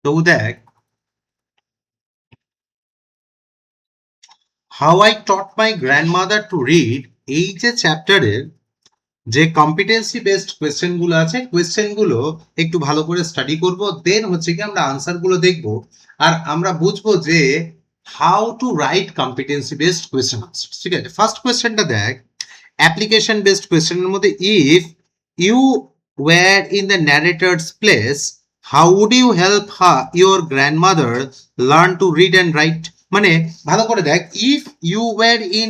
তো দেখ, how I taught my grandmother to read, এই যে চ্যাপ্টারের যে কম্পিটেন্সি বেসড কোয়েশ্চেন গুলো আছে, কোয়েশ্চেন গুলো একটু ভালো করে স্টাডি করব, দেন হচ্ছে কি আমরা আনসার গুলো দেখবো আর আমরা বুঝবো যে how to write competency based question answer. ঠিক আছে, ফার্স্ট কোয়েশ্চেনটা দেখ, অ্যাপ্লিকেশন বেসড কোয়েশ্চেনের মধ্যে, if you were in the narrator's place, how would you help your grandmother learn to read and write. মানে ভালো করে দেখ, if you were in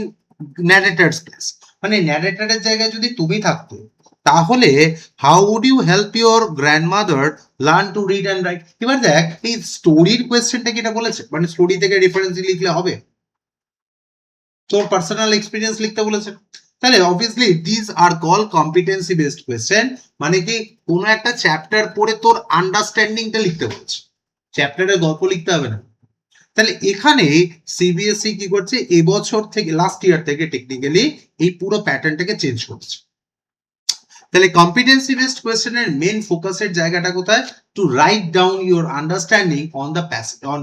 narrator's place, মানে ন্যারেটরের জায়গায় যদি তুমি থাকতো, তাহলে how would you help your grandmother learn to read and write. এবার দেখ, এই স্টোরির কোয়েশ্চেনটা কি এটা বলেছে, মানে স্টোরি থেকে রেফারেন্স লিখলে হবে, তোর পার্সোনাল এক্সপিরিয়েন্স লিখতে বলেছে, তাহলে obviously this are call competency based question. মানে কি, কোনো একটা চ্যাপ্টার পড়ে তোর আন্ডারস্ট্যান্ডিংটা লিখতে বলছে, চ্যাপ্টারের গল্প লিখতে হবে না। তাহলে এখানে সিবিএসই কি করছে, এবছর থেকে, লাস্ট ইয়ার থেকে টেকনিক্যালি এই পুরো প্যাটার্নটাকে চেঞ্জ করছে। তাহলে কম্পিটেন্সি বেসড কোয়েশ্চেনের মেন ফোকাসের জায়গাটা কোথায়, to write down your understanding on the passage, on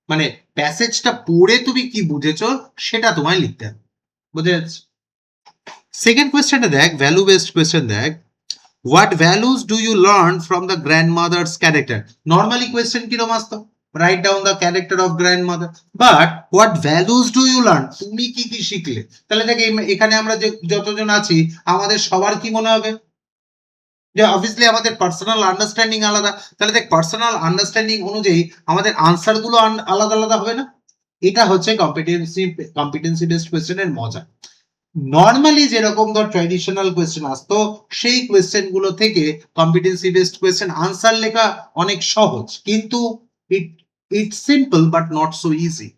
মানে প্যাসেজটা পড়ে তুমি কি বুঝেছো সেটা তোমায় লিখতে হবে, বুঝে যাচ্ছে। সেকেন্ড কোয়েশ্চেনটা দেখ, ভ্যালু বেসড কোয়েশ্চেন দেখ, what values do you learn from the grandmother's character. Normally question কিরকম আসতো, write down the character of grandmother, but what values do you learn, তুমি কি কি শিখলে। তাহলে দেখ, এখানে আমরা যে যতজন আছি আমাদের সবার কি মনে হবে, যে অবভিয়াসলি আমাদের পার্সোনাল আন্ডারস্ট্যান্ডিং আলাদা, তাহলে দেখ পার্সোনাল আন্ডারস্ট্যান্ডিং অনুযায়ী আমাদের আনসার গুলো আলাদা আলাদা হবে না। এটা হচ্ছে কম্পিটেন্সি বেসড কোয়েশ্চেনের মজা। নর্মালি যেরকম ধর ট্র্যাডিশনাল কোয়েশ্চেন আসতো, সেই কোয়েশ্চেন গুলো থেকে কম্পিটেন্সি বেসড কোয়েশ্চেন আনসার লেখা অনেক সহজ, কিন্তু it's simple but not so easy.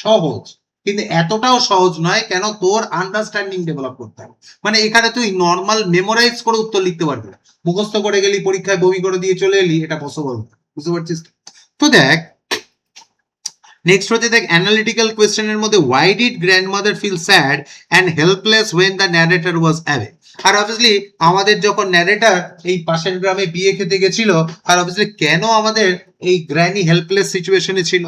সহজ, কিন্তু এতটাও সহজ নয়, কেন, তোর আন্ডারস্ট্যান্ডিং ডেভেলপ করতে হবে। মানে এখানে তুই নর্মাল মেমোরাইজ করে উত্তর লিখতে পারবি না, মুখস্থ করে গেলি, পরীক্ষায় বমি করে দিয়ে চলে এলি, এটা পসিবল, বুঝতে পারছিস। তো দেখ, নেক্সট হচ্ছে দেখ, অ্যানালিটিক্যাল কোয়েশ্চেনের মধ্যে, why did grandmother feel sad and helpless when the narrator was away. আর অবভিয়াসলি আমাদের যখন ন্যারেটর এই পাশের গ্রামে বিয়ে খেতে গেছিল, আর অবভিয়াসলি কেন আমাদের এই গ্র্যানি হেল্পলেস সিচুয়েশনে ছিল,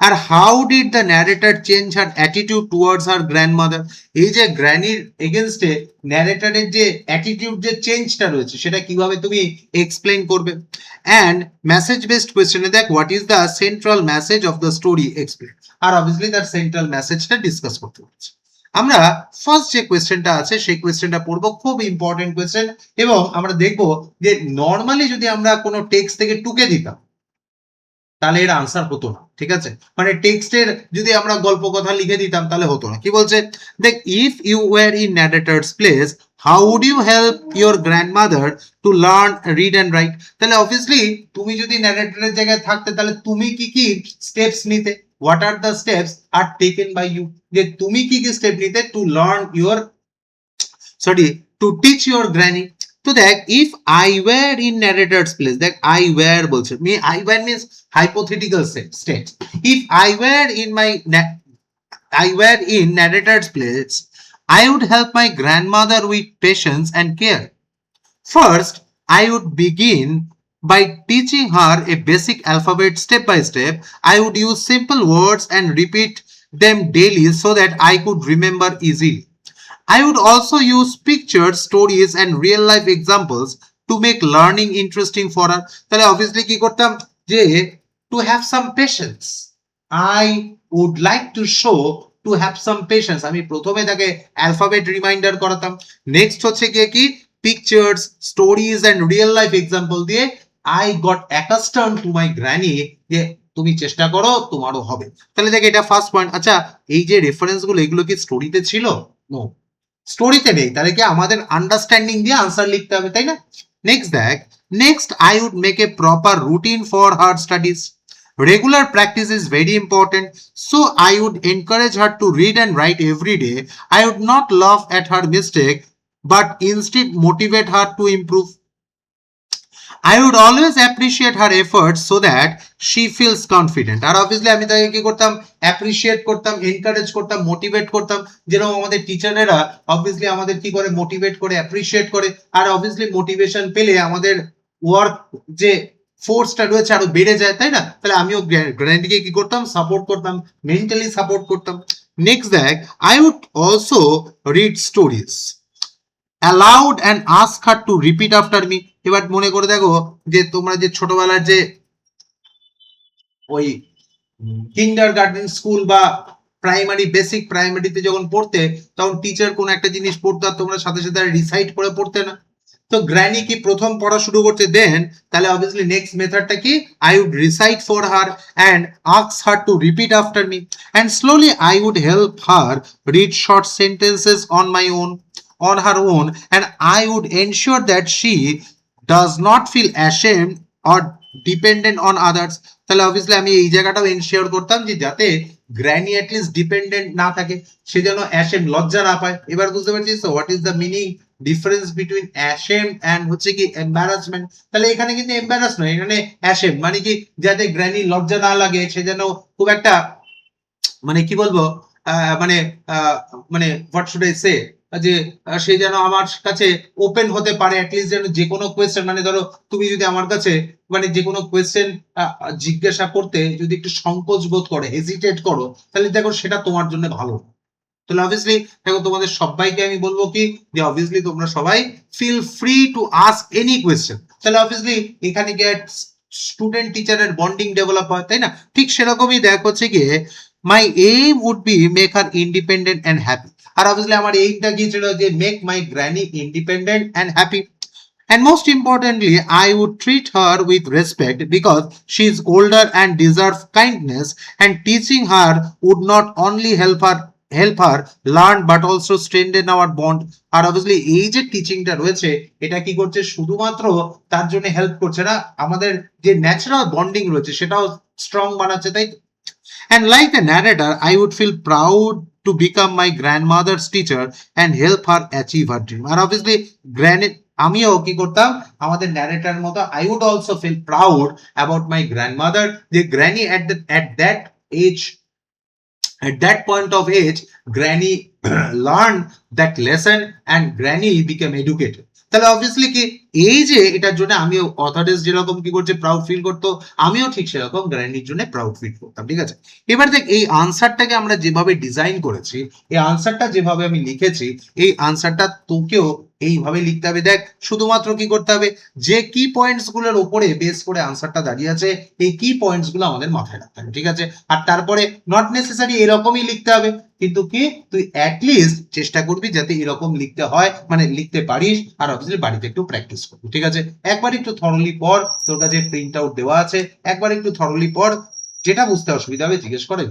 আর how did the narrator change her attitude towards her grandmother. এই যে গ্র্যানির এগেনস্টে ন্যারেটরের যে অ্যাটিটিউড, যে চেঞ্জটা রয়েছে, সেটা কিভাবে তুমি এক্সপ্লেন করবে। অ্যান্ড মেসেজ বেসড কোয়েশ্চেনে দেখ, what is the central message of the story explain. আর অবভিয়াসলি তার সেন্ট্রাল মেসেজটা ডিসকাস করতে পারছি। আমরা ফার্স্ট যে কোয়েশ্চেনটা আছে সেই কোয়েশ্চেনটা পড়বো, খুব ইম্পর্টেন্ট কোয়েশ্চেন, এবং আমরা দেখবো যে নর্মালি যদি আমরা কোনো টেক্সট থেকে টুকে দিতাম তাহলে এর আনসার হতো না, ঠিক আছে। মানে টেক্সটের যদি আমরা গল্প কথা লিখে দিতাম তাহলে হতো না। কি বলছে দেখ, if you were in narrator's place, how would you help your grandmother to learn read and write. তাহলে অবভিয়াসলি তুমি যদি ন্যারেটরের জায়গায় থাকতে, তাহলে তুমি কি কি স্টেপস নিতে, what are the steps are taken by you, যে তুমি কি কি স্টেপ নিতে to learn your, sorry, to teach your granny. তো দেখ, if I were in narrator's place, দেখ আই ওয়্যার বলছে, I were means hypothetical state. If I were in narrator's place, I would help my grandmother with patience and care. First, I would begin by teaching her a basic alphabet step by step. I would use simple words and repeat them daily so that I could remember easily. I would also use pictures, stories, and real life examples to make learning interesting for her. তাহলে obviously কি করতাম, যে to have some patience. I would like to show to have some patience. আমি প্রথমে তাকে alphabet reminder করাতাম। Next হচ্ছে গিয়ে কি, pictures, stories and real life example দিয়ে I got accustomed to my granny, যে তুমি চেষ্টা করো, তোমারও হবে। তাহলে দেখ, এটা ফার্স্ট পয়েন্ট। আচ্ছা, এই যে রেফারেন্স গুলো, এগুলো কি স্টোরিতে ছিল? নো, স্টোরিতে নেই, তাহলে কি আমাদের আন্ডারস্ট্যান্ডিং দিয়ে আনসার লিখতে হবে, তাই না। নেক্সট দেখ, next I would make a proper routine for her studies. Regular practice is very important, so I would encourage her to read and write every day. I would not laugh at her mistake, but instead motivate her to improve. I would always appreciate her efforts so that she feels confident. আর obviously আমি তাকে কি করতাম, appreciate করতাম, encourage করতাম, motivate করতাম, যেরকম আমাদের টিচারেরা obviously আমাদের কি করে, মোটিভেট করে, অ্যাপ্রিশিয়েট করে। আর obviously মোটিভেশন পেলে আমাদের ওয়ার্ক যে ফোর্সটা রয়েছে আরো বেড়ে যায়, তাই না? তাহলে আমিও গ্র্যানিকে কি করতাম, সাপোর্ট করতাম, মেন্টালি সাপোর্ট করতাম। নেক্সট দেখ, I would also read stories aloud and ask her to repeat after me. এবার মনে করে দেখো যে তোমরা যে ছোটবেলার যে ওই কিন্ডার গার্ডেন স্কুল বা প্রাইমারি বেসিক প্রাইমারিতে যখন পড়তে, তখন টিচার কোন একটা জিনিস পড়তো আর তোমরা সাথে সাথে রিসাইট করে পড়তে না? তো গ্র্যানি কি প্রথম পড়া শুরু করছে দেন, তাহলে অবভিয়াসলি নেক্সট মেথডটা কি, I would recite for her and ask her to repeat after me and slowly I would help her read short sentences on my own, on her own, and I would ensure that she does not feel ashamed or dependent on others. তাহলে obviously আমি এই জায়গাটাও ensure করতাম যে যাতে granny at least dependent না থাকে, সে যেন অ্যাশেম লজ্জা না পায়। এবার বুঝতে পারছিস তো what is the meaning difference between ashamed and হচ্ছে কি এম্বারাসমেন্ট। তাহলে এখানে কিন্তু এম্বারাস নয়, এখানে অ্যাশেম, মানে কি যাতে গ্র্যানি লজ্জা না লাগে, সে যেন খুব একটা মানে কি বলবো মানে মানে হোয়াট শুড আই সে, যে সে যেন আমার কাছে ওপেন হতে পারে, অ্যাটলিস্ট যেন যে কোনো কোয়েশ্চেন, মানে ধরো তুমি যদি আমার কাছে মানে যে কোনো কোয়েশ্চেন জিজ্ঞাসা করতে যদি একটু সংকোচ বোধ করে, হেজিটেট করো, তাহলে দেখো সেটা তোমার জন্য ভালো। তাহলে অবভিয়াসলি দেখো তোমাদের সবাইকে আমি বলবো কি যে অবভিয়াসলি তোমরা সবাই feel free to ask any question. তাহলে অবভিয়াসলি এখানে গিয়ে স্টুডেন্ট টিচারের বন্ডিং ডেভেলপ হয়, তাই না? ঠিক সেরকমই দেখ হচ্ছে গিয়ে my aim would be make her independent and happy. আর অবভিয়াসলি আমার এইমটা কি ছিল, যে make my granny independent and happy, and most importantly I would treat her with respect because she is older and deserves kindness, and teaching her would not only help her learn but also strengthen our bond. আর obviously এই যে টিচিংটা রয়েছে এটা কি করছে, শুধুমাত্র তার জন্য হেল্প করছে না, আমাদের যে ন্যাচারাল বন্ডিং রয়েছে সেটাও স্ট্রং বানাচ্ছে, তাই? And like the narrator, I would feel proud to become my grandmother's teacher and help her achieve her dream. R obviously আমিও কি করতাম আমাদের ন্যারেটার মতো, I would also feel proud about my grandmother, যে granny at that age, at that point of age, Granny learned that lesson and Granny became educated. তাহলে obviously কি এই যে এটার জন্য আমিও অথরিটিস যেরকম কি করছে প্রাউড ফিল করতো, আমিও ঠিক সেরকম গ্র্যানির জন্য প্রাউড ফিল করতাম, ঠিক আছে? এবার দেখ এই আনসারটাকে আমরা যেভাবে ডিজাইন করেছি, এই আনসারটা যেভাবে আমি লিখেছি, এই আনসারটা তোকেও এইভাবে লিখতে হবে। দেখ শুধুমাত্র কি করতে হবে, যে কি পয়েন্টস গুলোর উপরে বেস করে আনসারটা দাঁড়িয়ে আছে, এই কি পয়েন্টস গুলো আমাদের মাথায় রাখতে হবে, ঠিক আছে? আর তারপরে নট নেসেসারি এরকমই লিখতে হবে, কিন্তু কি তুই অ্যাটলিস্ট চেষ্টা করবি যাতে এরকম লিখতে হয়, মানে লিখতে পারিস। আর অবভিয়াসলি বাড়িতে একটু প্র্যাকটিস করবি, ঠিক আছে? একবার একটু থরলি পড়, তোর কাছে প্রিন্ট আউট দেওয়া আছে, একবার একটু থরলি পড়, যেটা বুঝতে অসুবিধা হবে জিজ্ঞেস করে।